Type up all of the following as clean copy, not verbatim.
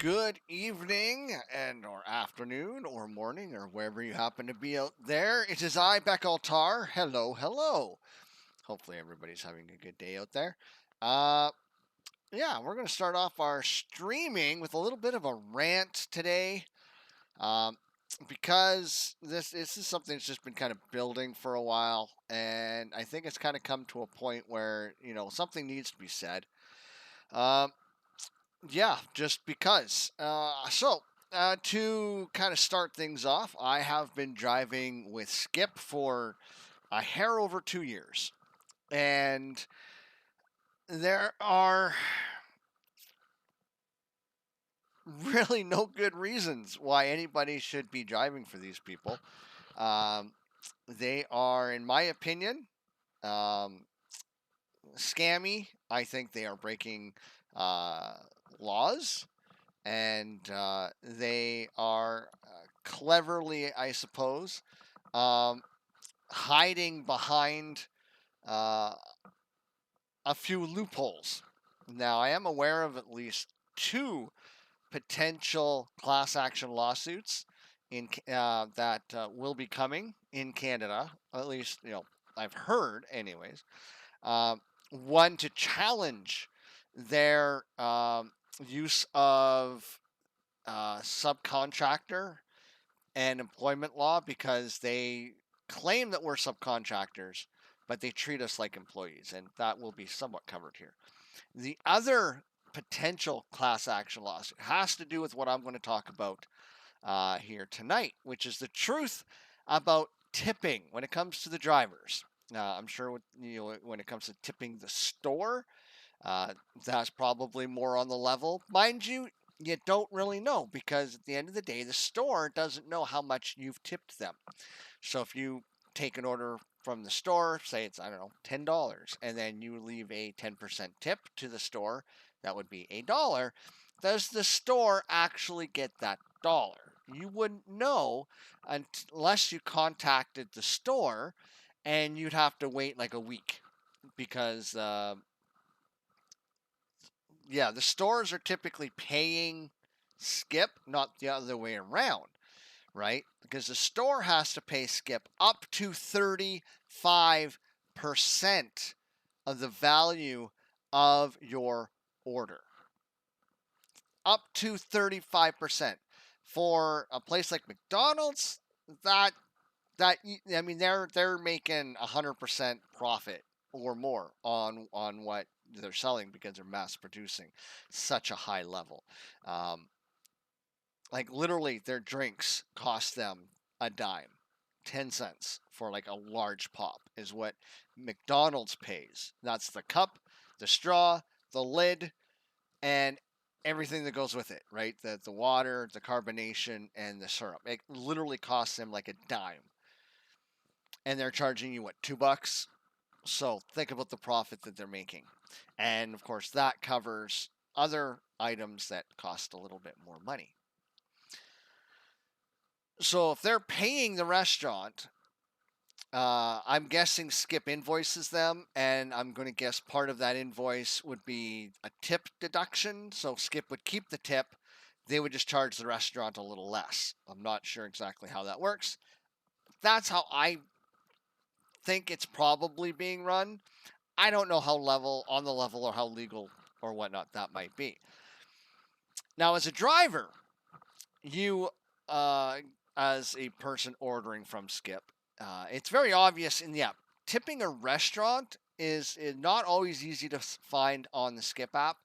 Good evening and or afternoon or morning or wherever you happen to be out there. It is I, Beck Altar. Hello, hello. Hopefully everybody's having a good day out there. Uh yeah, we're gonna start off our streaming with a little bit of a rant today. Um because this is something that's just been kind of building for a while, and I think it's kind of come to a point where, something needs to be said. Um Yeah, just because. To kind of start things off, I have been driving with Skip for a hair over 2 years. And there are really no good reasons why anybody should be driving for these people. Um, they are, in my opinion, um, scammy. I think they are breaking uh, laws, and they are cleverly, I suppose, um, hiding behind uh, a few loopholes. Now, I am aware of at least two potential class action lawsuits that will be coming in Canada. At least, I've heard, anyways. One to challenge their use of subcontractor and employment law, because they claim that we're subcontractors, but they treat us like employees, and that will be somewhat covered here. The other potential class action lawsuit has to do with what I'm going to talk about here tonight, which is the truth about tipping when it comes to the drivers. I'm sure when it comes to tipping the store, that's probably more on the level. Mind you, you don't really know, because at the end of the day, the store doesn't know how much you've tipped them. So if you take an order from the store, say it's, I don't know, $10, and then you leave a 10% tip to the store, that would be $1. Does the store actually get that dollar? You wouldn't know unless you contacted the store, and you'd have to wait like a week, because yeah, the stores are typically paying Skip, not the other way around, right? Because the store has to pay Skip up to 35% of the value of your order. Up to 35%. For a place like McDonald's, that that I mean, they're making 100% profit or more on what they're selling, because they're mass producing such a high level. Um, like, literally, their drinks cost them a dime. 10 cents for like a large pop is what McDonald's pays. That's the cup, the straw, the lid, and everything that goes with it, right? The water, the carbonation, and the syrup. It literally costs them like a dime. And they're charging you, what, $2? So think about the profit that they're making. And of course, that covers other items that cost a little bit more money. So if they're paying the restaurant, I'm guessing Skip invoices them, and I'm going to guess part of that invoice would be a tip deduction. So Skip would keep the tip. They would just charge the restaurant a little less. I'm not sure exactly how that works. That's how I think it's probably being run. I don't know how on the level, or how legal or whatnot that might be. Now, as a driver, you, as a person ordering from Skip, it's very obvious in the app. Tipping a restaurant is not always easy to find on the Skip app.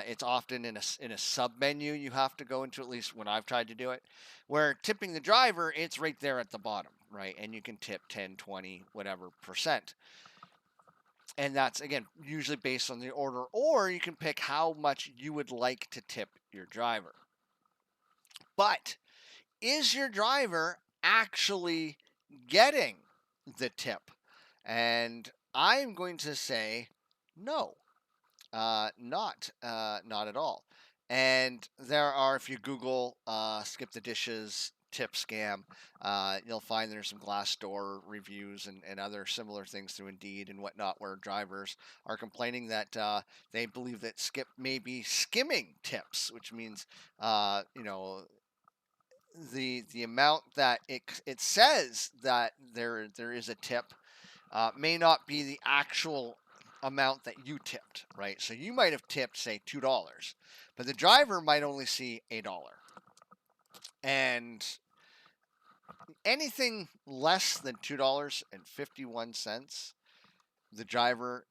It's often in a sub menu you have to go into, at least when I've tried to do it. Where tipping the driver, it's right there at the bottom, right? And you can tip 10, 20, whatever percent. And that's, again, usually based on the order, or you can pick how much you would like to tip your driver. But is your driver actually getting the tip? And I'm going to say no, not at all. And there are, if you Google "skip the dishes tip scam. You'll find there's some Glassdoor reviews and other similar things through Indeed and whatnot where drivers are complaining that they believe that Skip may be skimming tips, which means, the amount that it says that there is a tip may not be the actual amount that you tipped, right? So you might have tipped, say, $2, but the driver might only see $1. And anything less than $2.51, the driver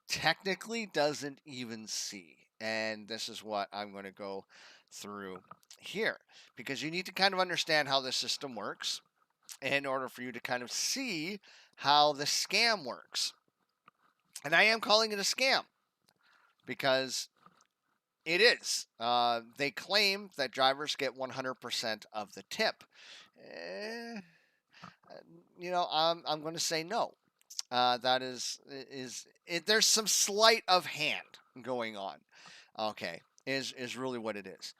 technically doesn't even see. And this is what I'm going to go through here, because you need to kind of understand how the system works in order for you to kind of see how the scam works. And I am calling it a scam because it is. They claim that drivers get 100% of the tip. Eh, I'm going to say no. That is it, there's some sleight of hand going on. Okay, is really what it is.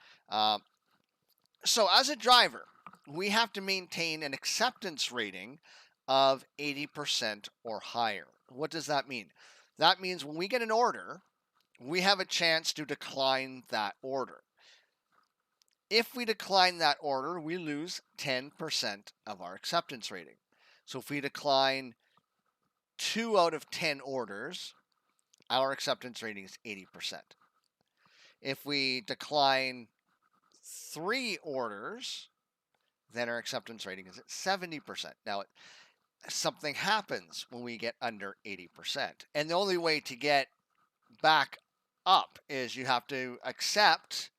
So as a driver, we have to maintain an acceptance rating of 80% or higher. What does that mean? That means when we get an order, we have a chance to decline that order. If we decline that order, we lose 10% of our acceptance rating. So if we decline 2 out of 10 orders, our acceptance rating is 80%. If we decline 3 orders, then our acceptance rating is at 70%. Now, something happens when we get under 80%. And the only way to get back up is you have to accept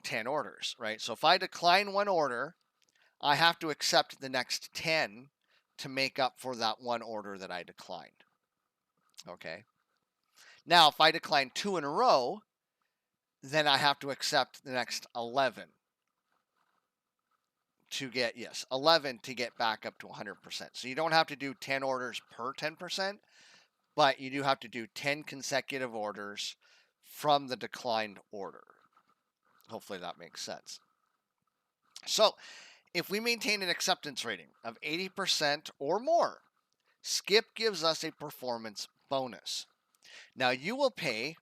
10 orders, right? So if I decline 1 order, I have to accept the next 10 to make up for that 1 order that I declined. Okay. Now, if I decline 2 in a row, then I have to accept the next 11 to get, 11 to get back up to 100%. So you don't have to do 10 orders per 10%, but you do have to do 10 consecutive orders from the declined order. Hopefully that makes sense. So if we maintain an acceptance rating of 80% or more, Skip gives us a performance bonus. Now you will pay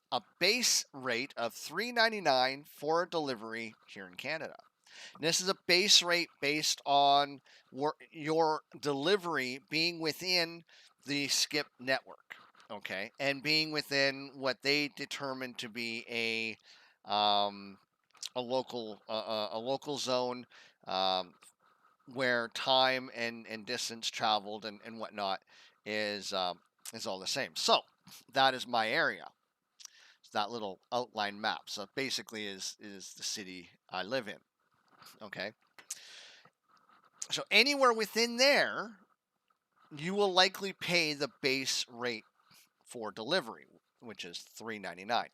a base rate of $3.99 for a delivery here in Canada. And this is a base rate based on your delivery being within the Skip network, okay, and being within what they determine to be a local zone, where time and distance traveled and whatnot is all the same. So that is my area. It's that little outline map. So it basically is the city I live in. Okay. So anywhere within there, you will likely pay the base rate for delivery, which is $3.99.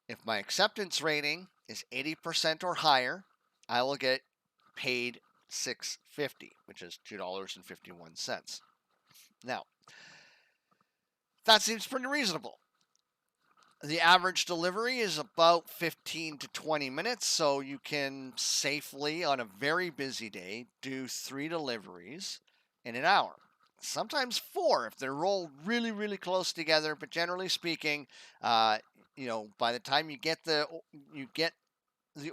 If my acceptance rating is 80% or higher, I will get paid $6.50, which is $2.51. Now, that seems pretty reasonable. The average delivery is about 15 to 20 minutes, so you can safely, on a very busy day, do 3 deliveries in an hour. Sometimes 4 if they're rolled really, really close together, but generally speaking, by the time you get the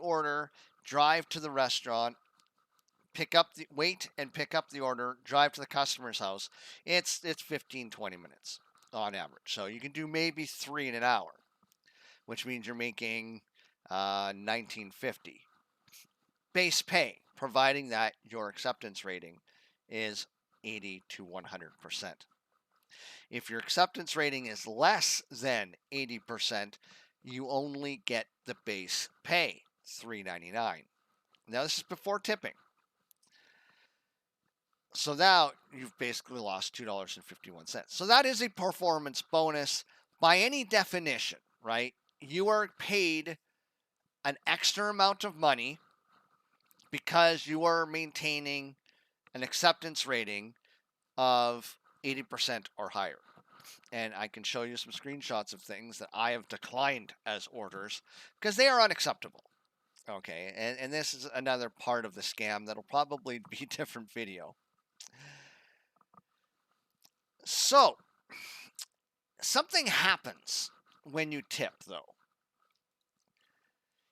order, drive to the restaurant, wait and pick up the order, drive to the customer's house, it's 15, 20 minutes on average. So you can do maybe 3 in an hour, which means you're making $19.50 base pay, providing that your acceptance rating is 80 to 100%. If your acceptance rating is less than 80%, you only get the base pay, $3.99. Now this is before tipping. So now you've basically lost $2.51. So that is a performance bonus by any definition, right? You are paid an extra amount of money because you are maintaining an acceptance rating of 80% or higher. And I can show you some screenshots of things that I have declined as orders because they are unacceptable. Okay, and this is another part of the scam that'll probably be a different video. So, something happens when you tip, though.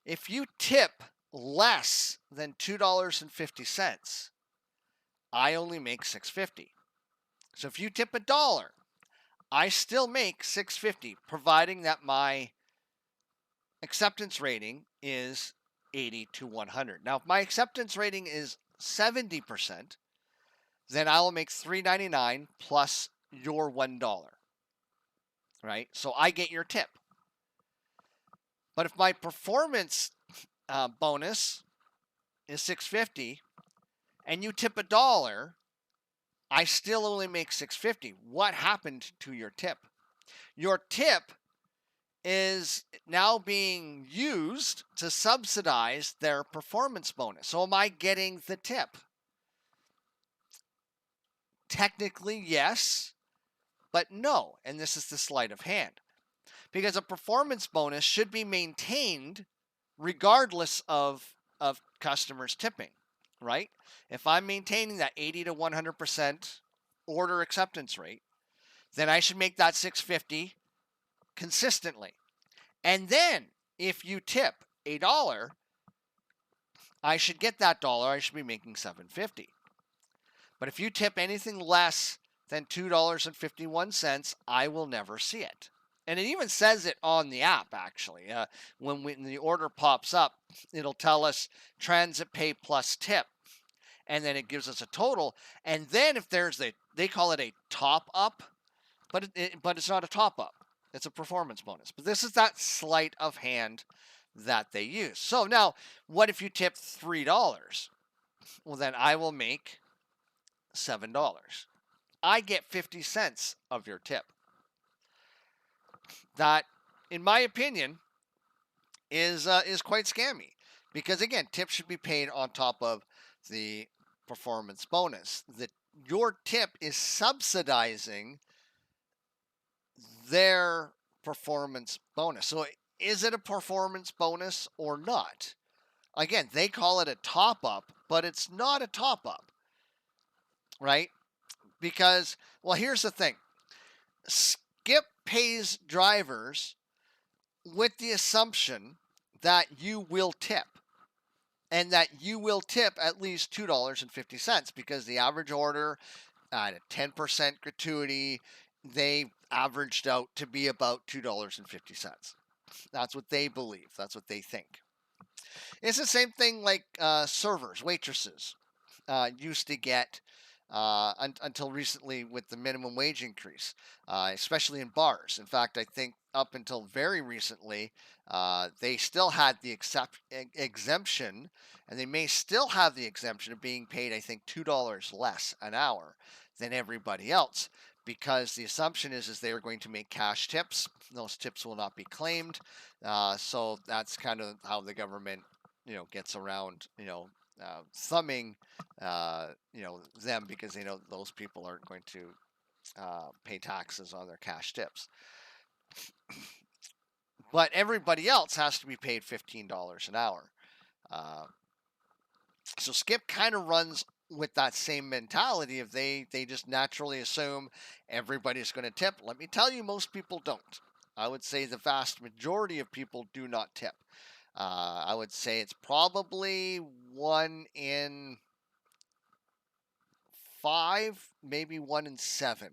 If you tip less than $2.50, I only make $6.50. So if you tip $1, I still make $6.50, providing that my acceptance rating is 80 to 100. Now, if my acceptance rating is 70%, then I will make $3.99 plus your $1, right? So I get your tip. But if my performance bonus is $6.50 and you tip $1, I still only make $6.50. What happened to your tip? Your tip is now being used to subsidize their performance bonus. So am I getting the tip? Technically, yes, but no. And this is the sleight of hand. Because a performance bonus should be maintained regardless of customers tipping, right? If I'm maintaining that 80 to 100% order acceptance rate, then I should make that $6.50 consistently. And then if you tip $1, I should get that dollar. I should be making $7.50. But if you tip anything less than $2.51, I will never see it. And it even says it on the app, actually. When the order pops up, it'll tell us transit pay plus tip. And then it gives us a total. And then if there's they call it a top up, but it's not a top up. It's a performance bonus. But this is that sleight of hand that they use. So now, what if you tip $3? Well, then I will make $7. I get 50 cents of your tip. That, in my opinion, is quite scammy. Because again, tips should be paid on top of the performance bonus. Your tip is subsidizing their performance bonus. So is it a performance bonus or not? Again, they call it a top up, but it's not a top up, right? Because, well, here's the thing. Skip pays drivers with the assumption that you will tip. And that you will tip at least $2.50 because the average order at a 10% gratuity, they averaged out to be about $2.50. That's what they believe. That's what they think. It's the same thing like servers, waitresses used to get until recently with the minimum wage increase, especially in bars. In fact, I think up until very recently, they still had the exemption, and they may still have the exemption of being paid, I think, $2 less an hour than everybody else. Because the assumption is they are going to make cash tips. Those tips will not be claimed. So that's kind of how the government, gets around, thumbing, them because they know those people aren't going to pay taxes on their cash tips. But everybody else has to be paid $15 an hour. So Skip kind of runs with that same mentality of they just naturally assume everybody's going to tip. Let me tell you, most people don't. I would say the vast majority of people do not tip. I would say it's probably 1 in 5, maybe 1 in 7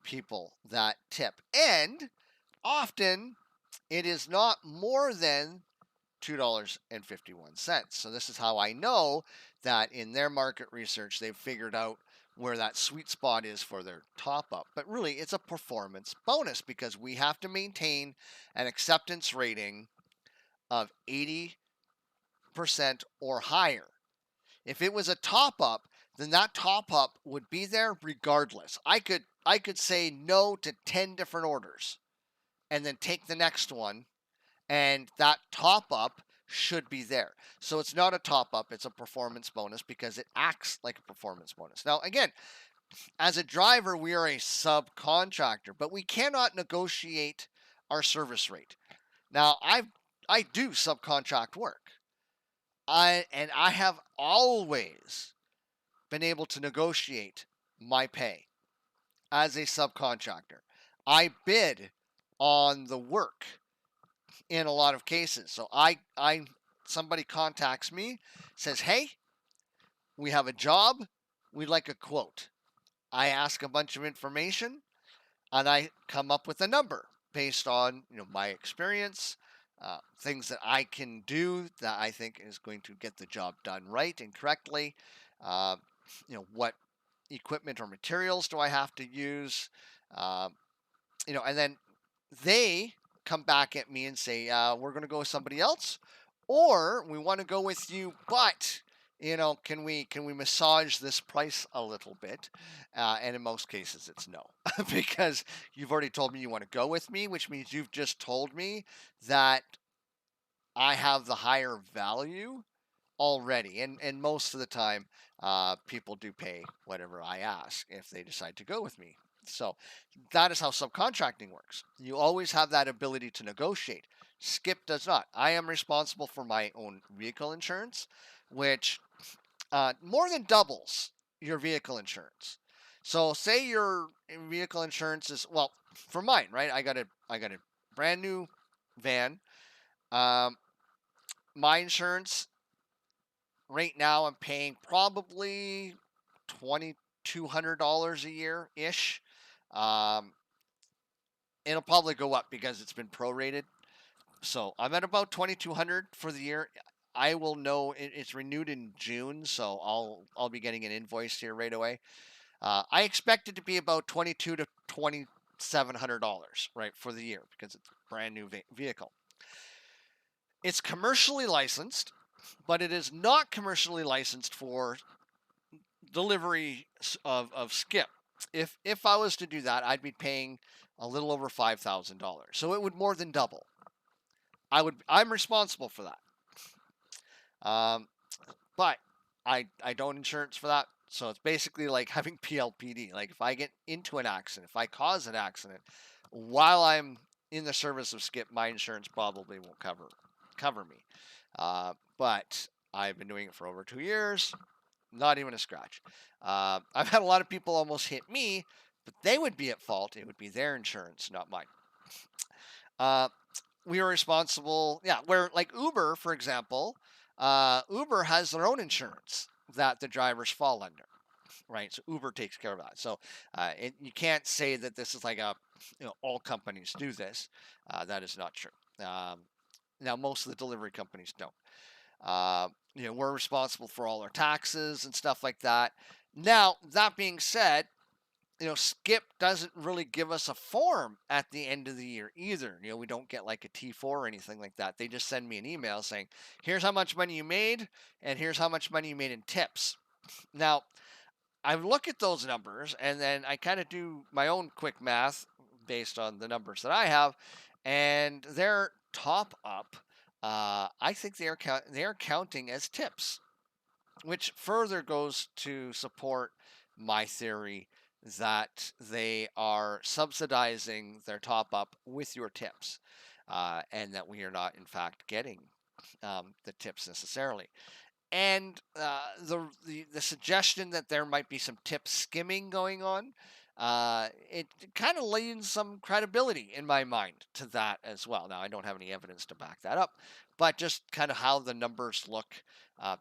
people that tip. And often it is not more than $2.51. So this is how I know that in their market research, they've figured out where that sweet spot is for their top up. But really, it's a performance bonus because we have to maintain an acceptance rating of 80% or higher. If it was a top up, then that top up would be there regardless. I could say no to 10 different orders and then take the next one, and that top up should be there. So it's not a top up, it's a performance bonus because it acts like a performance bonus. Now, again, as a driver, we are a subcontractor, but we cannot negotiate our service rate. Now, I do subcontract work. I have always been able to negotiate my pay as a subcontractor. I bid on the work in a lot of cases. So I somebody contacts me, says, "Hey, we have a job. We'd like a quote." I ask a bunch of information and I come up with a number based on my experience, things that I can do that I think is going to get the job done right and correctly. Uh, what equipment or materials do I have to use? Uh, and then they come back at me and say, "We're going to go with somebody else, or we want to go with you, but." Can we massage this price a little bit? And in most cases, it's no, because you've already told me you want to go with me, which means you've just told me that I have the higher value already. And most of the time, people do pay whatever I ask if they decide to go with me. So that is how subcontracting works. You always have that ability to negotiate. Skip does not. I am responsible for my own vehicle insurance, which more than doubles your vehicle insurance. So say your vehicle insurance is, well, for mine, right? I got a brand new van. Um, my insurance right now, I'm paying probably $2,200 a year ish. Um, it'll probably go up because it's been prorated. So I'm at about 2,200 for the year. I will know it's renewed in June, so I'll be getting an invoice here right away. I expect it to be about $2,200 to $2,700 right for the year because it's a brand new vehicle. It's commercially licensed, but it is not commercially licensed for delivery of skip. If I was to do that, I'd be paying a little over $5,000. So it would more than double. I'm responsible for that. But I don't insurance for that. So it's basically like having PLPD. Like if I get into an accident, if I cause an accident while I'm in the service of skip, my insurance probably won't cover me. But I've been doing it for over 2 years. Not even a scratch. I've had a lot of people almost hit me, but they would be at fault. It would be their insurance, not mine. We are responsible. Yeah, where like Uber, for example, Uber has their own insurance that the drivers fall under, right? So Uber takes care of that. So you can't say that this is like all companies do this. That is not true. Now, most of the delivery companies don't. We're responsible for all our taxes and stuff like that. Now, that being said, Skip doesn't really give us a form at the end of the year either. We don't get like a T4 or anything like that. They just send me an email saying, "Here's how much money you made, and here's how much money you made in tips." Now, I look at those numbers, and then I kind of do my own quick math based on the numbers that I have, and their top up, I think they're counting as tips, which further goes to support my theory that they are subsidizing their top up with your tips, and that we are not, in fact, getting the tips necessarily. And the suggestion that there might be some tip skimming going on, it kind of leans some credibility in my mind to that as well. Now, I don't have any evidence to back that up, but just kind of how the numbers look,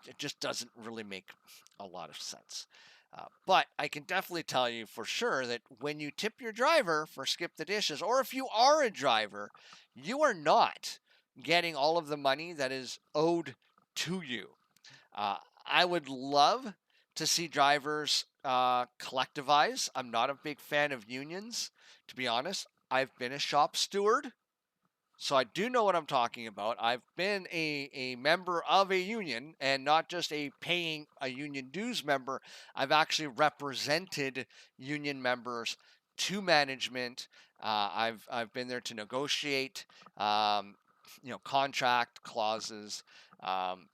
it just doesn't really make a lot of sense. But I can definitely tell you for sure that when you tip your driver for skip the dishes, or if you are a driver, you are not getting all of the money that is owed to you. Uh, I would love to see drivers collectivize. I'm not a big fan of unions, to be honest. I've been a shop steward, so I do know what I'm talking about. I've been a member of a union, and not just a paying a union dues member. I've actually represented union members to management. I've been there to negotiate, contract clauses. Um,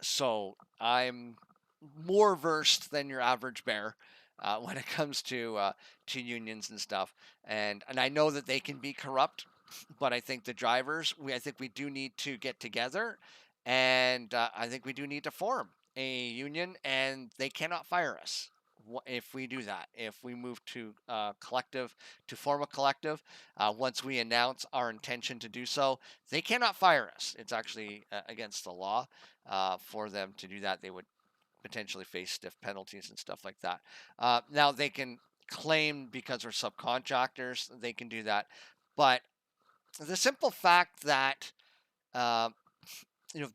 so I'm more versed than your average bear when it comes to unions and stuff, and I know that they can be corrupt, but I think the drivers, I think we do need to get together And I think we do need to form a union, and they cannot fire us if we do that. If we move to collective, to form a collective, once we announce our intention to do so, they cannot fire us. It's actually against the law for them to do that. They would potentially face stiff penalties and stuff like that. Now they can claim because we're subcontractors, they can do that, but the simple fact that uh,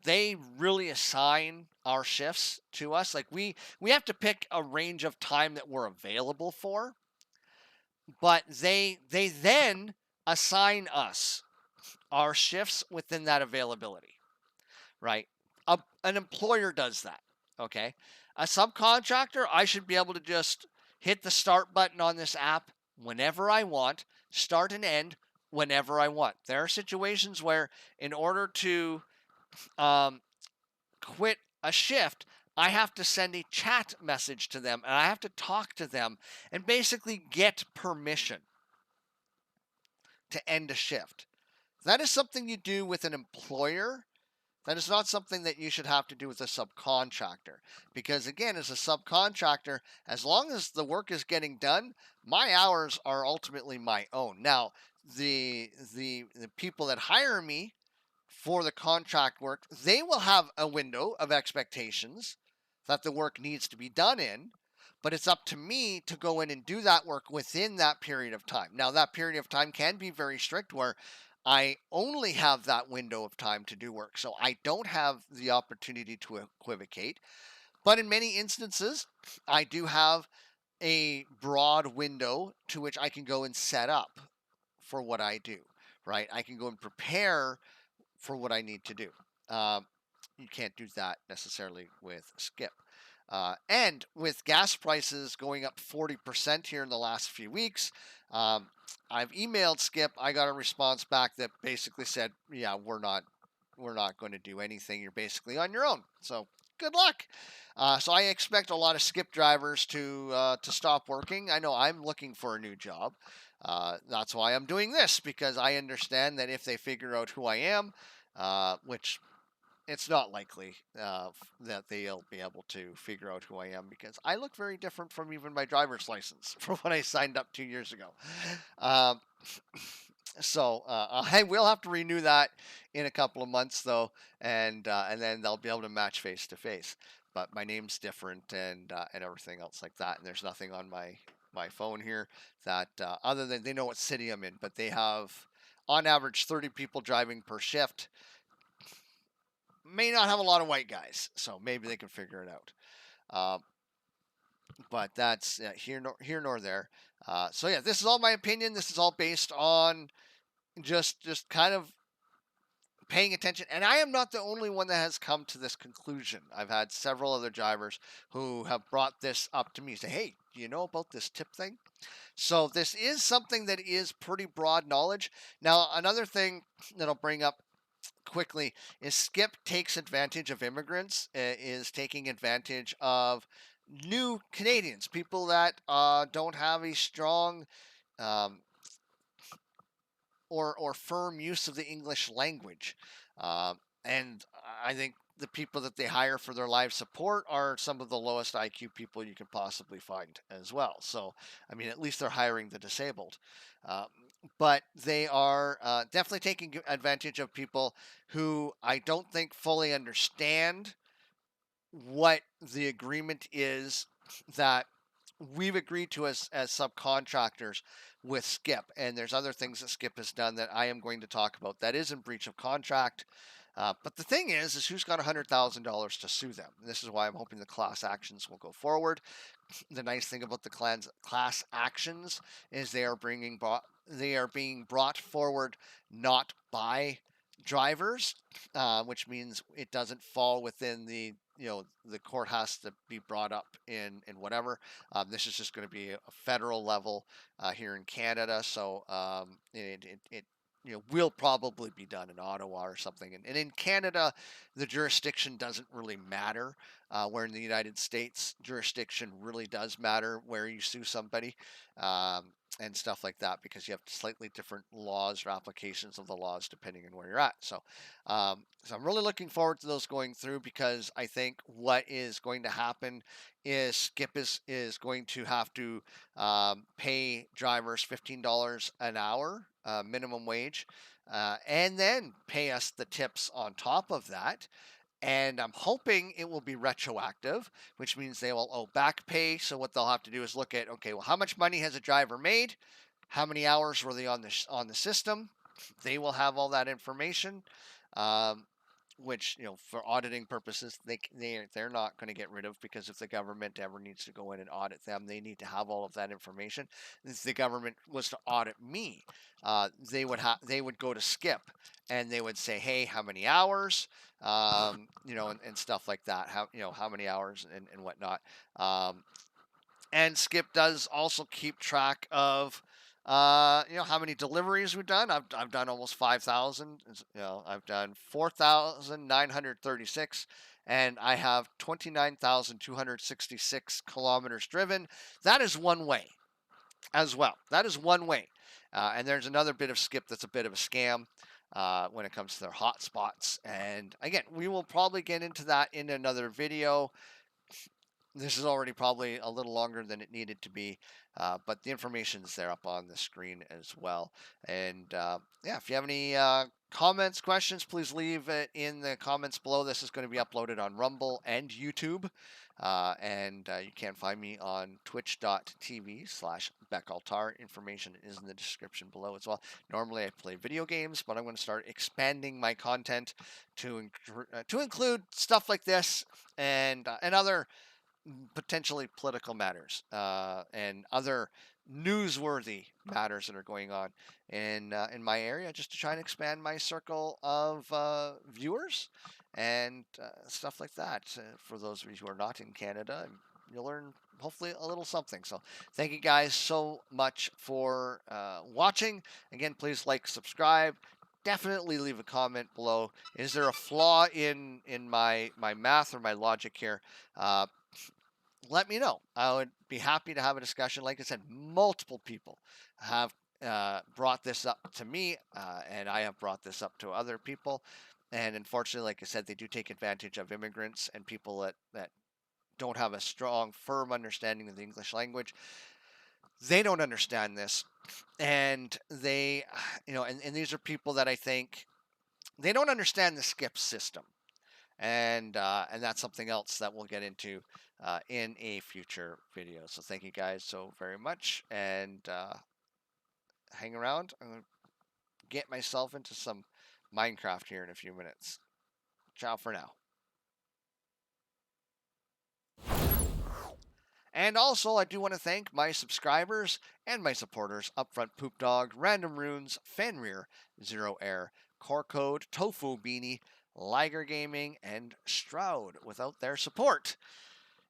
they really assign our shifts to us, like we have to pick a range of time that we're available for, but they then assign us our shifts within that availability, right? An employer does that. Okay. A subcontractor, I should be able to just hit the start button on this app whenever I want, start and end whenever I want. There are situations where, in order to um, quit a shift, I have to send a chat message to them and I have to talk to them and basically get permission to end a shift. That is something you do with an employer. That is not something that you should have to do with a subcontractor. Because again, as a subcontractor, as long as the work is getting done, my hours are ultimately my own. Now, the people that hire me for the contract work, they will have a window of expectations that the work needs to be done in, but it's up to me to go in and do that work within that period of time. Now, that period of time can be very strict where I only have that window of time to do work, so I don't have the opportunity to equivocate. But in many instances, I do have a broad window to which I can go and set up for what I do, right? I can go and prepare for what I need to do. Um, you can't do that necessarily with Skip. And with gas prices going up 40% here in the last few weeks, I've emailed Skip. I got a response back that basically said, "Yeah, we're not going to do anything. You're basically on your own. So good luck." So I expect a lot of Skip drivers to stop working. I know I'm looking for a new job. That's why I'm doing this, because I understand that if they figure out who I am, which it's not likely that they'll be able to figure out who I am, because I look very different from even my driver's license from when I signed up 2 years ago. Um, so I will have to renew that in a couple of months, though, and then they'll be able to match face to face. But my name's different and everything else like that, and there's nothing on my phone here that other than they know what city I'm in, but they have on average 30 people driving per shift. May not have a lot of white guys, so maybe they can figure it out. But that's here nor there. So yeah, this is all my opinion. This is all based on just kind of paying attention. And I am not the only one that has come to this conclusion. I've had several other drivers who have brought this up to me. Say, hey, do you know about this tip thing? So this is something that is pretty broad knowledge. Now, another thing that I'll bring up quickly is Skip takes advantage of immigrants, is taking advantage of new Canadians, people that don't have a strong um, or firm use of the English language. And I think the people that they hire for their live support are some of the lowest IQ people you can possibly find as well. So, I mean, at least they're hiring the disabled. Uh, but they are definitely taking advantage of people who I don't think fully understand what the agreement is that we've agreed to as subcontractors with Skip. And there's other things that Skip has done that I am going to talk about that is in breach of contract. But the thing is who's got $100,000 to sue them? And this is why I'm hoping the class actions will go forward. The nice thing about the class actions is they are being brought forward not by drivers, which means it doesn't fall within the court has to be brought up in whatever. This is just going to be a federal level here in Canada, so it will probably be done in Ottawa or something. And in Canada, the jurisdiction doesn't really matter. where in the United States, jurisdiction really does matter where you sue somebody. And stuff like that, because you have slightly different laws or applications of the laws depending on where you're at. So I'm really looking forward to those going through, because I think what is going to happen is Skip is going to have to pay drivers $15 an hour minimum wage, and then pay us the tips on top of that. And I'm hoping it will be retroactive, which means they will owe back pay. So what they'll have to do is look at, okay, well, how much money has a driver made? How many hours were they on the system? They will have all that information, um, which, for auditing purposes, they're not going to get rid of, because if the government ever needs to go in and audit them, they need to have all of that information. If the government was to audit me, they would go to Skip, and they would say, hey, how many hours, and stuff like that. How many hours and whatnot. And Skip does also keep track of, how many deliveries we've done. I've done almost 5,000. I've done 4,936, and I have 29,266 kilometers driven. That is one way as well. That is one way. And there's another bit of Skip that's a bit of a scam when it comes to their hotspots. And again, we will probably get into that in another video. This is already probably a little longer than it needed to be, but the information is there up on the screen as well. And yeah, if you have any comments, questions, please leave it in the comments below. This is going to be uploaded on Rumble and YouTube. And you can find me on twitch.tv/BeckAltar. Information is in the description below as well. Normally I play video games, but I'm going to start expanding my content to include stuff like this and other potentially political matters and other newsworthy matters that are going on in my area, just to try and expand my circle of viewers and stuff like that. For those of you who are not in Canada, you'll learn hopefully a little something. So thank you guys so much for watching. Again, please like, subscribe. Definitely leave a comment below. Is there a flaw in my math or my logic here? Let me know. I would be happy to have a discussion. Like I said, multiple people have brought this up to me, and I have brought this up to other people. And unfortunately, like I said, they do take advantage of immigrants and people that don't have a strong, firm understanding of the English language. They don't understand this. And they, and these are people that I think they don't understand the Skip system. And that's something else that we'll get into in a future video. So thank you guys so very much, and hang around. I'm going to get myself into some Minecraft here in a few minutes. Ciao for now. And also, I do want to thank my subscribers and my supporters: Upfront Poop Dog, Random Runes, Fenrir, Zero Air, Core Code, Tofu Beanie, Liger Gaming, and Stroud. Without their support,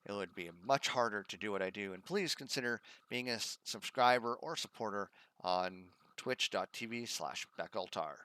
it would be much harder to do what I do. And please consider being a subscriber or supporter on twitch.tv/BeckAltar.